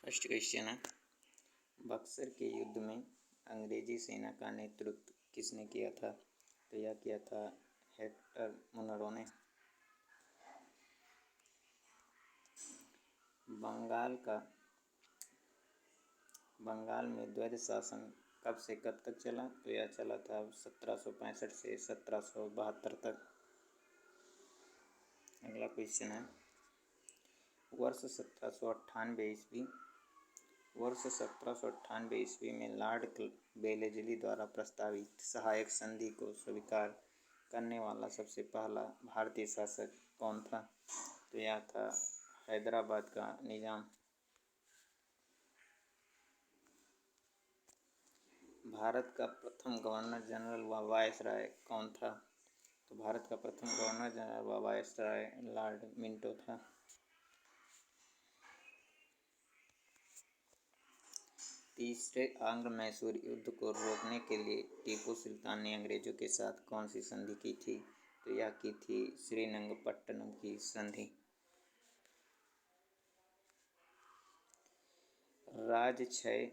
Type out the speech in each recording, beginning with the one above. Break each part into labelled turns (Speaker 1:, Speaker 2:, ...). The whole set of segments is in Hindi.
Speaker 1: फर्स्ट क्वेश्चन है, बक्सर के युद्ध में अंग्रेजी सेना का नेतृत्व किसने किया था? तो यह किया था हेक्टर मुनरो ने। बंगाल में द्वैध शासन कब से कब तक चला? तो यह चला था 1765 से 1772 तक। अगला क्वेश्चन है, वर्ष 1798 ईस्वी में लॉर्ड वेलेस्ली द्वारा प्रस्तावित सहायक संधि को स्वीकार करने वाला सबसे पहला भारतीय शासक कौन था? तो यह था हैदराबाद का निजाम। भारत का प्रथम गवर्नर जनरल व वायसराय कौन था? तो भारत का प्रथम गवर्नर जनरल व वायसराय लॉर्ड मिंटो था। तीसरे आंग्ल मैसूर युद्ध को रोकने के लिए टीपू सुल्तान ने अंग्रेजों के साथ कौन सी संधि की थी? तो यह की थी श्रीरंगपट्टनम की संधि। राजक्षय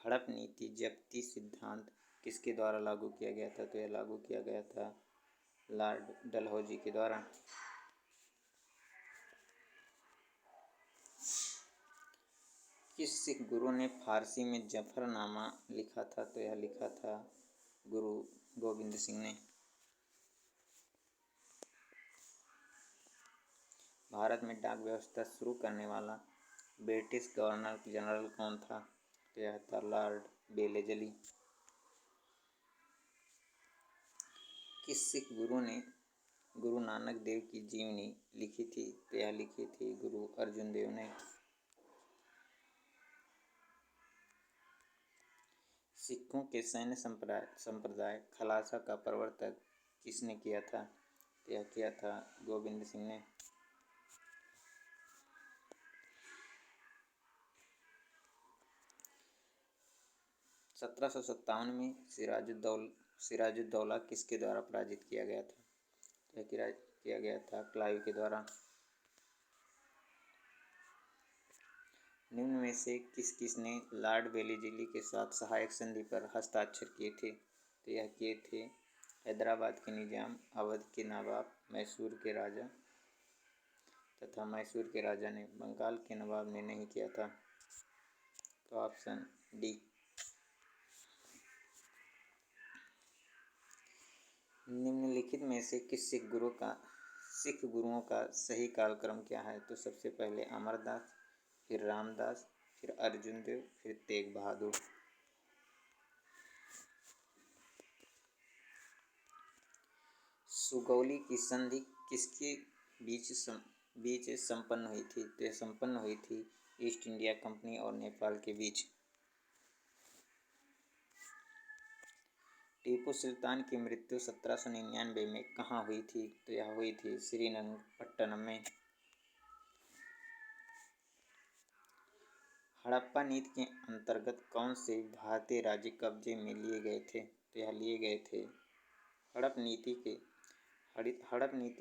Speaker 1: हड़प नीति जब्ती सिद्धांत किसके द्वारा लागू किया गया था? तो यह लागू किया गया था लॉर्ड डलहौजी के द्वारा। किस सिख गुरु ने फारसी में जफरनामा लिखा था? तो यह लिखा था गुरु गोविंद सिंह ने। भारत में डाक व्यवस्था शुरू करने वाला ब्रिटिश गवर्नर जनरल कौन था? तो यह था लॉर्ड वेलेस्ली। किस सिख गुरु ने गुरु नानक देव की जीवनी लिखी थी? तो यह लिखी थी गुरु अर्जुन देव ने। सिखों के सैन्य संप्रदाय खालसा का प्रवर्तक किसने किया था? तो यह किया था गोविंद सिंह ने। सत्रह सौ सत्तावन में सिराजुद्दौला किसके द्वारा पराजित किया गया था? यह किया गया था क्लाइव के द्वारा। निम्न में से किसने लॉर्ड वेलेस्ली के साथ सहायक संधि पर हस्ताक्षर किए थे? तो यह किए थे हैदराबाद के निजाम, अवध के नवाब, मैसूर के राजा तथा मैसूर के राजा ने बंगाल के नवाब ने नहीं किया था। तो ऑप्शन डी। निम्नलिखित में से किस सिख गुरुओं का सही कालक्रम क्या है? तो सबसे पहले अमरदास, फिर रामदास, फिर अर्जुन देव, फिर तेग बहादुर। सुगौली की संधि किसके बीच संपन्न हुई थी? तो यह संपन्न हुई थी ईस्ट इंडिया कंपनी और नेपाल के बीच। टीपू सुल्तान की मृत्यु 1799 में कहाँ हुई थी? तो यह हुई थी श्रीरंगपट्टनम में। हड़प्पा नीति के अंतर्गत कौन से भारतीय राज्य कब्जे में लिए गए थे? तो यह लिए गए थे हड़प नीति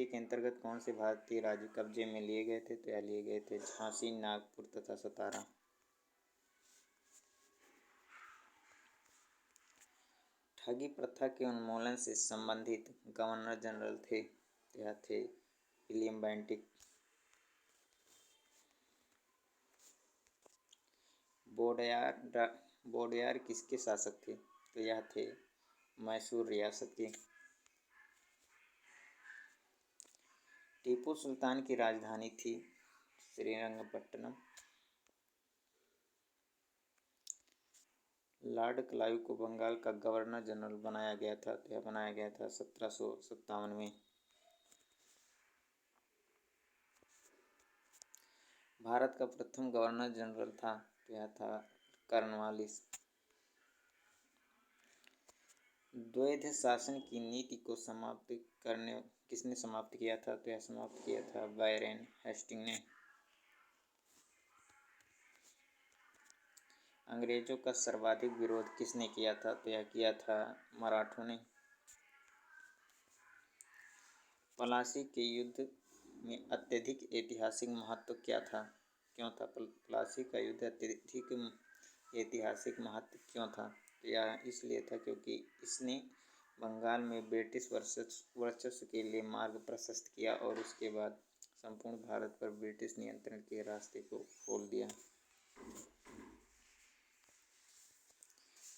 Speaker 1: के अंतर्गत कौन से भारतीय राज्य कब्जे में लिए गए थे? तो यह लिए गए थे झांसी, नागपुर तथा सतारा। ठगी प्रथा के उन्मूलन से संबंधित गवर्नर जनरल थे? तो यह थे विलियम बेंटिक। वोडेयार किसके शासक थे? तो यह थे मैसूर रियासत के। टीपू सुल्तान की राजधानी थी श्रीरंगपट्टनम। लॉर्ड क्लाइव को बंगाल का गवर्नर जनरल बनाया गया था। तो यह बनाया गया था 1757 में। भारत का प्रथम गवर्नर जनरल था। तो यह था कॉर्नवालिस। द्वैध शासन की नीति को किसने समाप्त किया था? तो यह समाप्त किया था वारेन हेस्टिंग ने। अंग्रेजों का सर्वाधिक विरोध किसने किया था? तो यह किया था मराठों ने। पलासी के युद्ध में अत्यधिक ऐतिहासिक महत्व क्या था, क्यों था? प्लासी का युद्ध अत्यधिक ऐतिहासिक महत्व क्यों था? तो यह इसलिए था क्योंकि इसने बंगाल में ब्रिटिश वर्चस्व के लिए मार्ग प्रशस्त किया और उसके बाद संपूर्ण भारत पर ब्रिटिश नियंत्रण के रास्ते को खोल दिया।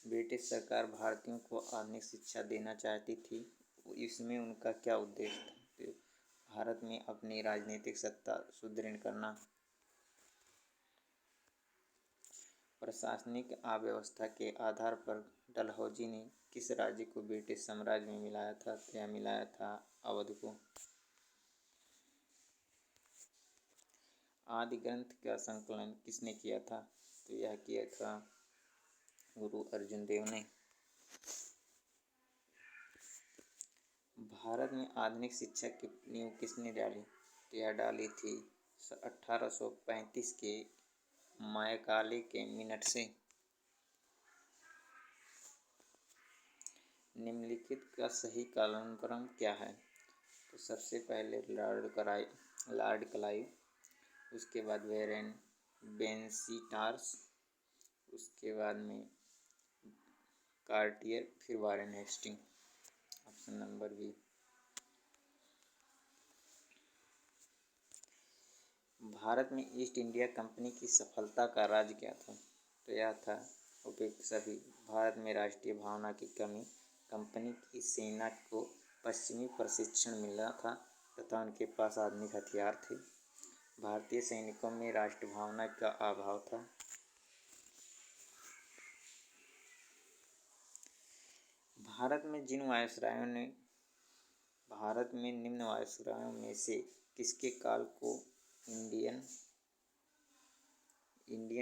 Speaker 1: ब्रिटिश सरकार भारतीयों को आधुनिक शिक्षा देना चाहती थी। इसमें उनका क्या उद्देश्य था? तो भारत में अपनी राजनीतिक सत्ता सुदृढ़ करना। प्रशासनिक अव्यवस्था के आधार पर डलहौजी ने किस राज्य को ब्रिटिश साम्राज्य में मिलाया था? तो यह मिलाया था अवध को। आदि ग्रंथ का संकलन किसने किया था? तो यह किया था गुरु अर्जुन देव ने। भारत में आधुनिक शिक्षा की नींव किसने डाली? तो यह डाली थी 1835 के मैकाले के मिनट से। निम्नलिखित का सही कालानुक्रम क्या है? तो सबसे पहले लॉर्ड क्लाइव, उसके बाद वेरेन बेंसीटार्स, उसके बाद में कार्टियर, फिर Warren Hasting. Option number B. Bharat में ईस्ट इंडिया कंपनी की सफलता का राज क्या था? तो यह था उपयुक्त सभी। भारत में राष्ट्रीय भावना की कमी, कंपनी की सेना को पश्चिमी प्रशिक्षण मिला था तथा उनके पास आधुनिक हथियार थे। भारतीय सैनिकों में राष्ट्र भावना का अभाव था। भारत में निम्न वायसरायों में से किसके काल को Indian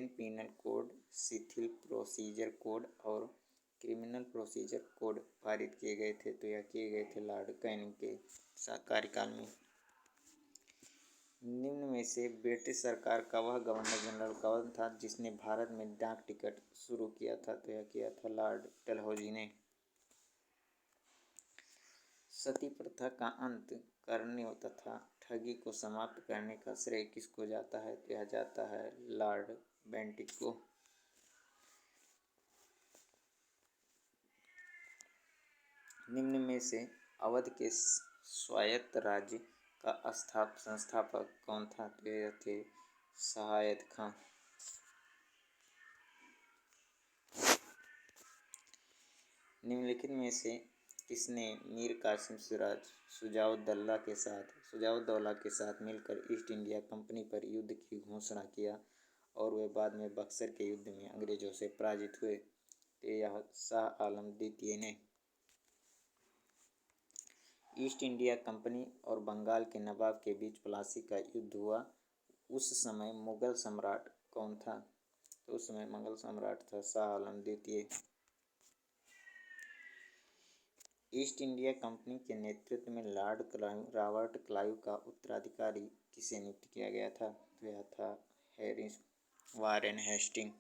Speaker 1: Penal Code, civil procedure code और क्रिमिनल प्रोसीजर कोड पारित किए गए थे? तो यह किए गए थे लॉर्ड कैनिंग के कार्यकाल में। निम्न में से ब्रिटिश सरकार का वह गवर्नर जनरल कौन था जिसने भारत में डाक टिकट शुरू किया था? तो यह किया था लॉर्ड डलहौजी ने। सती प्रथा का अंत करने तथा ठगी को समाप्त करने का श्रेय किसको जाता है? तो यह जाता है लॉर्ड बेंटिक को। निम्न में से अवध के स्वायत्त राज्य का संस्थापक कौन था? तो यह थे सयाद खां। निम्नलिखित में से किसने मीर कासिम शुजाउद्दौला के साथ मिलकर ईस्ट इंडिया कंपनी पर युद्ध की घोषणा किया और वे बाद में बक्सर के युद्ध में अंग्रेजों से पराजित हुए? तो यह शाह आलम द्वितीय ने। ईस्ट इंडिया कंपनी और बंगाल के नवाब के बीच प्लासी का युद्ध हुआ। उस समय मुगल सम्राट कौन था? तो उस समय मुगल सम्राट था शाह आलम द्वितीय। ईस्ट इंडिया कंपनी के नेतृत्व में रॉबर्ट क्लाइव का उत्तराधिकारी किसे नियुक्त किया गया था? तो यह था वारेन हेस्टिंग।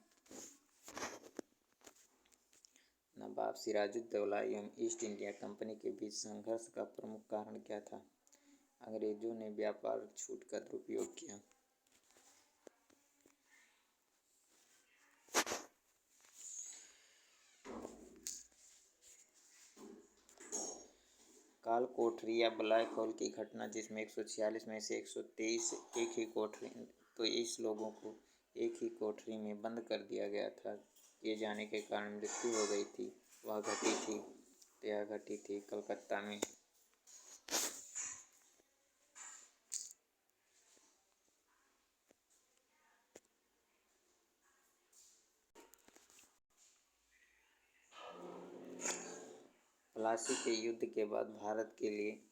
Speaker 1: नवाब सिराजुद्दौला एवं ईस्ट इंडिया कंपनी के बीच संघर्ष का प्रमुख कारण क्या था? अंग्रेजों ने व्यापार छूट का दुरुपयोग किया। काल कोठरी या ब्लैक होल की घटना जिसमें 146 में से 123 लोगों को एक ही कोठरी में बंद कर दिया गया था, किए जाने के कारण मृत्यु हो गई थी, वह घटी थी कलकत्ता में। प्लासी के युद्ध के बाद भारत के लिए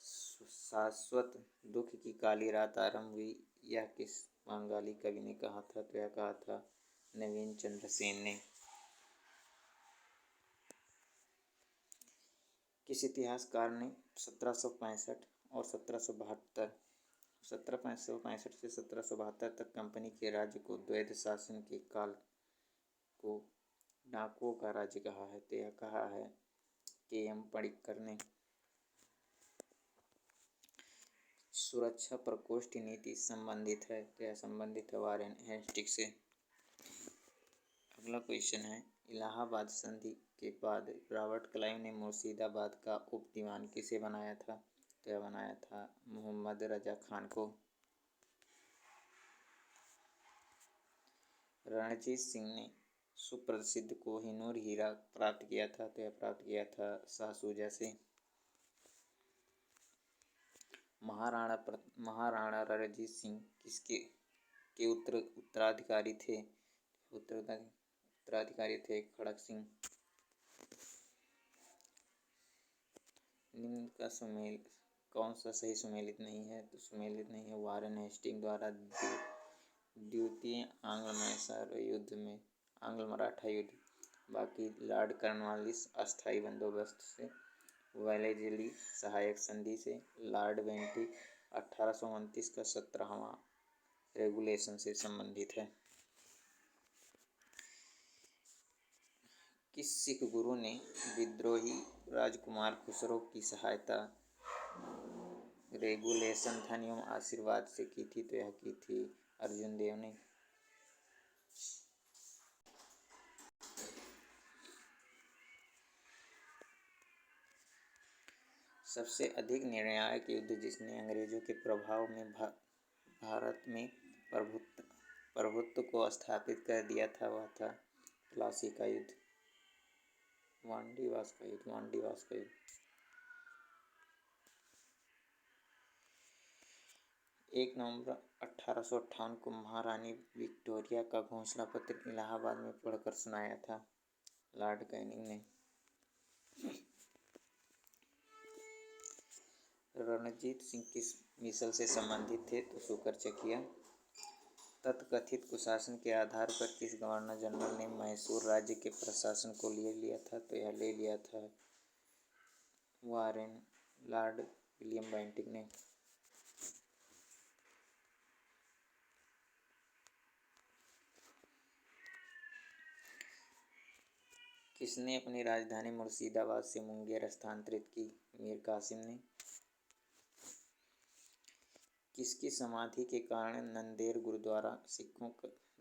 Speaker 1: शाश्वत दुख की काली रात आरंभ हुई, यह किस बंगाली कवि ने कहा था? तो यह कहा था नवीन चंद्र सेन ने। किस इतिहासकार ने 1765 और 1765 से 1772 तक कंपनी के राज्य को द्वैध शासन के काल को डाकुओं का राज्य कहा है? तो यह कहा है के एम पणिक्कर ने। सुरक्षा प्रकोष्ठ नीति संबंधित है? तो यह संबंधित है वारेन हेस्टिंग से। अगला क्वेश्चन है, इलाहाबाद संधि के बाद रॉबर्ट क्लाइव ने मुर्शिदाबाद का उप दीवान किसे बनाया था? तो यह बनाया था मोहम्मद रजा खान को। रणजीत सिंह ने सुप्रसिद्ध कोहिनूर हीरा प्राप्त किया था? तो यह प्राप्त किया था शाहशुजा से। महाराणा रणजीत सिंह किसके के उत्तराधिकारी थे? उत्तराधिकारी थे खड़क सिंह। निम्न का सुमेल कौन सा सही सुमेलित नहीं है? तो सुमेलित नहीं है वारेन हेस्टिंग द्वारा द्वितीय आंग्ल मैसूर युद्ध में आंग्ल मराठा युद्ध, बाकी लॉर्ड कॉर्नवालिस अस्थायी बंदोबस्त से, वेलेजली सहायक संधि से, लॉर्ड बेंटिक 1829 का 17वां रेगुलेशन से संबंधित है। किस सिख गुरु ने विद्रोही राजकुमार खुसरो की सहायता रेगुलेशन धन एवं आशीर्वाद से की थी? तो यह की थी अर्जुन देव ने। सबसे अधिक निर्णायक युद्ध जिसने अंग्रेजों के प्रभाव में भारत में प्रभुत्व को स्थापित कर दिया था वह था प्लासी का युद्ध, वांडीवास का युद्ध। 1 नवंबर 1858 को महारानी विक्टोरिया का घोषणा पत्र इलाहाबाद में पढ़कर सुनाया था लॉर्ड कैनिंग ने। रणजीत सिंह किस मिसल से संबंधित थे? तो शुकर-चकिया। तथाकथित कुशासन के आधार पर किस गवर्नर जनरल ने मैसूर राज्य के प्रशासन को ले लिया था? तो यह ले लिया था वारेन लॉर्ड विलियम बेंटिक ने। किसने अपनी राजधानी मुर्शिदाबाद से मुंगेर स्थानांतरित की? मीर कासिम ने। किसकी समाधि के कारण नंदेड़ गुरुद्वारा सिखों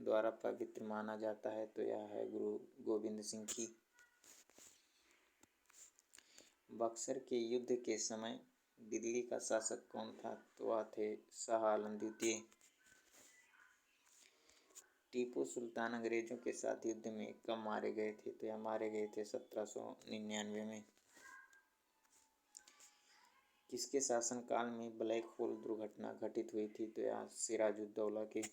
Speaker 1: द्वारा पवित्र माना जाता है? तो यह है गुरु गोबिंद सिंह की। बक्सर के युद्ध के समय दिल्ली का शासक कौन था? तो वह थे शाह आलम द्वितीय। टीपू सुल्तान अंग्रेजों के साथ युद्ध में कब मारे गए थे? तो यह मारे गए थे 1799 में। किसके शासनकाल में ब्लैक होल दुर्घटना घटित हुई थी? तो यह सिराजुद्दौला के।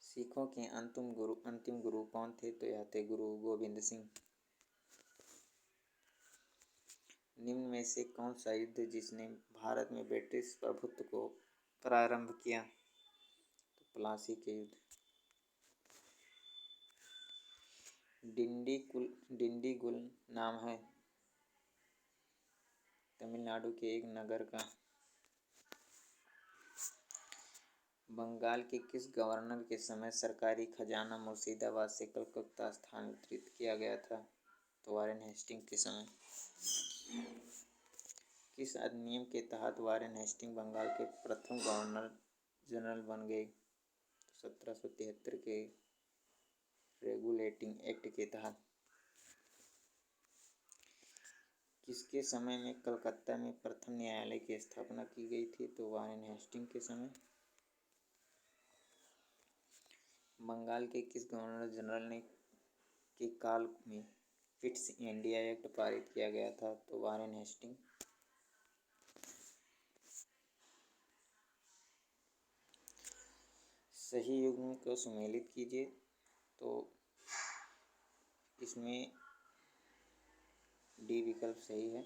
Speaker 1: सिखों के अंतिम गुरु कौन थे? तो यह थे गुरु गोबिंद सिंह। निम्न में से कौन सा युद्ध जिसने भारत में ब्रिटिश प्रभुत्व को प्रारंभ किया? तो प्लासी के युद्ध। डिंडीगुल नाम है तमिलनाडु के एक नगर का। बंगाल के किस गवर्नर के समय सरकारी खजाना मुर्शिदाबाद से कलकत्ता स्थानांतरित किया गया था? तो वारेन हेस्टिंग के समय। किस अधिनियम के तहत वारेन हेस्टिंग बंगाल के प्रथम गवर्नर जनरल बन गए? 1773 के रेगुलेटिंग एक्ट के तहत। किसके समय में कलकत्ता में प्रथम न्यायालय की स्थापना की गई थी? तो वारेन हेस्टिंग के समय। बंगाल के किस गवर्नर जनरल ने के काल में पिट्स इंडिया एक्ट पारित किया गया था? तो वारेन हेस्टिंग। सही युग्म को सुमेलित कीजिए। तो इसमें डी विकल्प सही है।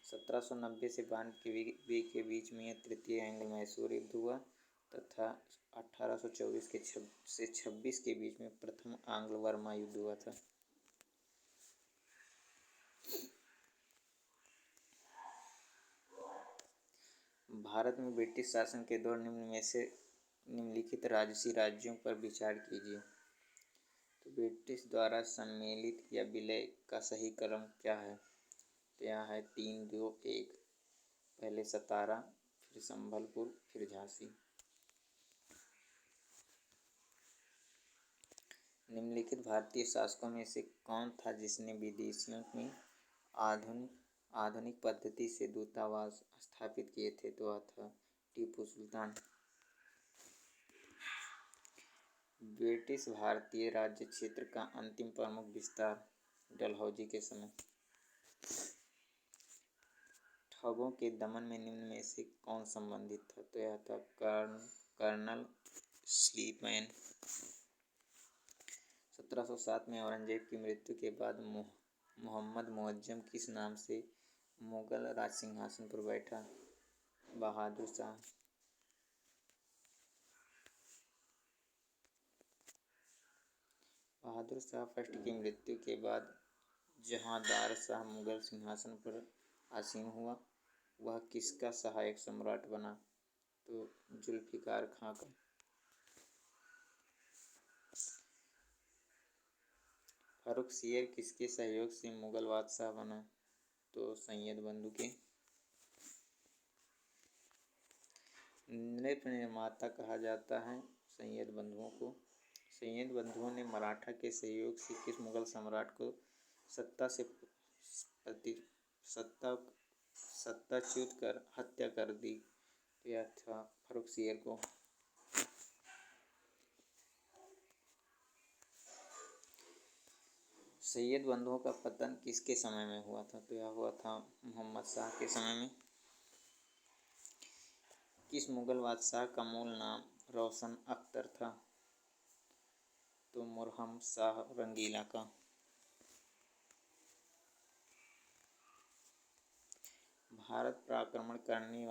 Speaker 1: 1790 से 92 के बीच में यह तृतीय एंग्लो मैसूर युद्ध हुआ तथा 1824 से 26 के बीच में प्रथम आंग्ल बर्मा युद्ध हुआ था। भारत में ब्रिटिश शासन के दौर निम्न में से निम्नलिखित राजसी राज्यों पर विचार कीजिए। तो ब्रिटिश द्वारा सम्मिलित या विलय का सही क्रम क्या है? तो यहाँ है 3, 2, 1। पहले सतारा, फिर संबलपुर, फिर झांसी। निम्नलिखित भारतीय शासकों में से कौन था जिसने विदेशियों में आधुनिक पद्धति से दूतावास स्थापित किए थे? तो वह था टीपू सुल्तान। ब्रिटिश भारतीय राज्य क्षेत्र का अंतिम प्रमुख विस्तार डलहौजी के समय। ठगों के दमन में निम्न में से कौन संबंधित था? तो यह था कर्नल स्लीपमैन। 1707 में औरंगजेब की मृत्यु के बाद मोहम्मद मुअज्जम किस नाम से मुगल राज सिंहासन पर बैठा? बहादुर शाह। बहादुर शाह फर्स्ट की मृत्यु के बाद जहांदार शाह मुगल सिंहासन पर आसीन हुआ। वह किसका सहायक सम्राट बना? तो जुल्फिकार खां का। फर्रुखसियर किसके सहयोग से मुगल बादशाह बना? तो सैयद बंधु के। नृप निर्माता कहा जाता है सैयद बंधुओं को। सैयद बंधुओं ने मराठा के सहयोग से किस मुगल सम्राट को सत्ताच्युत कर हत्या कर दी? तो यह था फर्रुखसियर को। सैयद बंधुओं का पतन किसके समय में हुआ था? तो यह हुआ था मोहम्मद शाह के समय में। किस मुगल बादशाह का मूल नाम रोशन अख्तर था? तो मुरहम शाह रंगीला का। भारत पर आक्रमण करने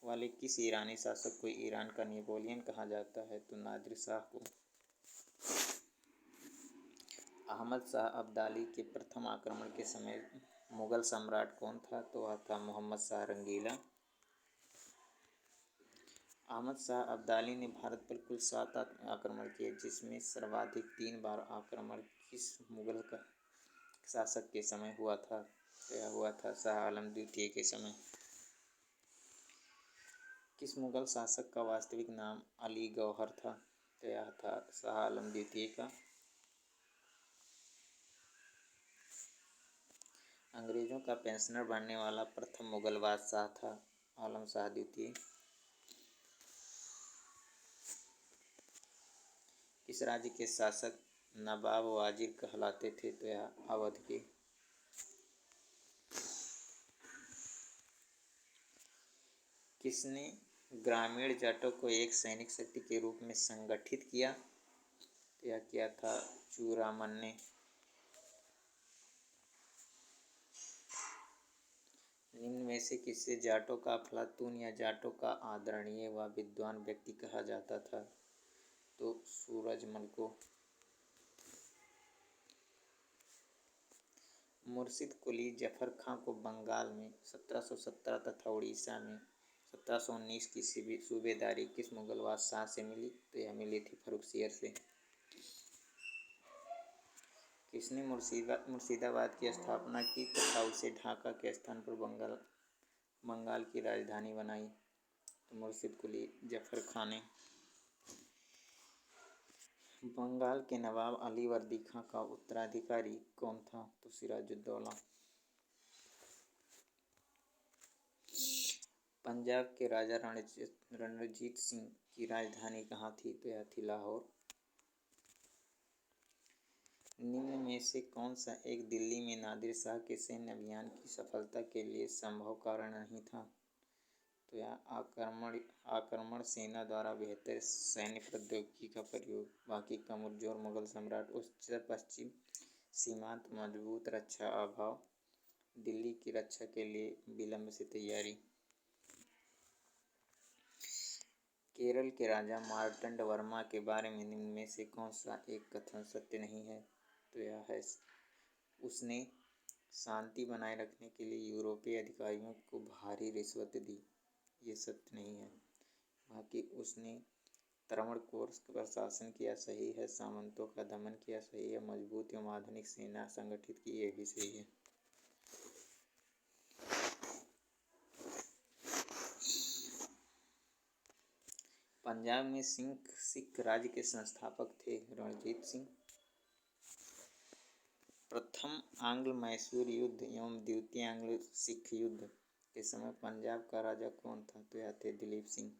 Speaker 1: वाले किस ईरानी शासक को ईरान का नेपोलियन कहा जाता है? तो नादिर शाह को। अहमद शाह अब्दाली के प्रथम आक्रमण के समय मुगल सम्राट कौन था? तो वह था मोहम्मद शाह रंगीला। अहमद शाह अब्दाली ने भारत पर कुल 7 आक्रमण किए, जिसमें सर्वाधिक 3 बार आक्रमण किस मुगल का शासक के समय हुआ था? तो यह हुआ था शाह आलम द्वितीय के समय। किस मुगल शासक का वास्तविक नाम अली गौहर था? तो यह था शाह आलम द्वितीय का। अंग्रेजों का पेंशनर बनने वाला प्रथम मुगल बादशाह था आलम शाह द्वितीय। किस राज्य के शासक नवाब वाजिद कहलाते थे? तो यह अवध के। किसने ग्रामीण जाटों को एक सैनिक शक्ति के रूप में संगठित किया? तो यह किया था चूड़ामन ने। निम्न में से किससे जाटों का अफलातून या जाटों का आदरणीय व विद्वान व्यक्ति कहा जाता था? तो सूरजमल को। मुर्शिद कुली जफर खां को बंगाल में 1717 तथा उड़ीसा में 1719 की सूबेदारी किस मुगल बादशाह से मिली? तो यह मिली थी फर्रुखसियर से। किसने मुर्शिदाबाद की स्थापना की तथा उसे ढाका के स्थान पर बंगाल की राजधानी बनाई? तो मुर्शिद कुली जफर खां ने। बंगाल के नवाब अली वर्दी खां का उत्तराधिकारी कौन था? तो सिराजुद्दौला। पंजाब के राजा रणजीत सिंह की राजधानी कहाँ थी? तो यह थी लाहौर। निम्न में से कौन सा एक दिल्ली में नादिर शाह के सैन्य अभियान की सफलता के लिए संभव कारण नहीं था? तो यह आक्रमण सेना द्वारा बेहतर सैन्य प्रौद्योगिकी का प्रयोग, बाकी कमजोर मुगल सम्राट, उत्तर पश्चिम सीमांत मजबूत रक्षा अभाव, दिल्ली की रक्षा के लिए विलंब से तैयारी। केरल के राजा मार्तंड वर्मा के बारे में निम्न में से कौन सा एक कथन सत्य नहीं है? तो यह है उसने शांति बनाए रखने के लिए यूरोपीय अधिकारियों को भारी रिश्वत दी। ये सत्य नहीं है। बाकी उसने त्रावणकोर पर शासन किया, सही है। सामंतों का दमन किया, सही है। मजबूत एवं आधुनिक सेना संगठित की, ये भी सही है। पंजाब में सिख राज्य के संस्थापक थे रणजीत सिंह। प्रथम आंग्ल मैसूर युद्ध एवं द्वितीय आंग्ल सिख युद्ध के समय पंजाब का राजा कौन था? तो यह थे दिलीप सिंह।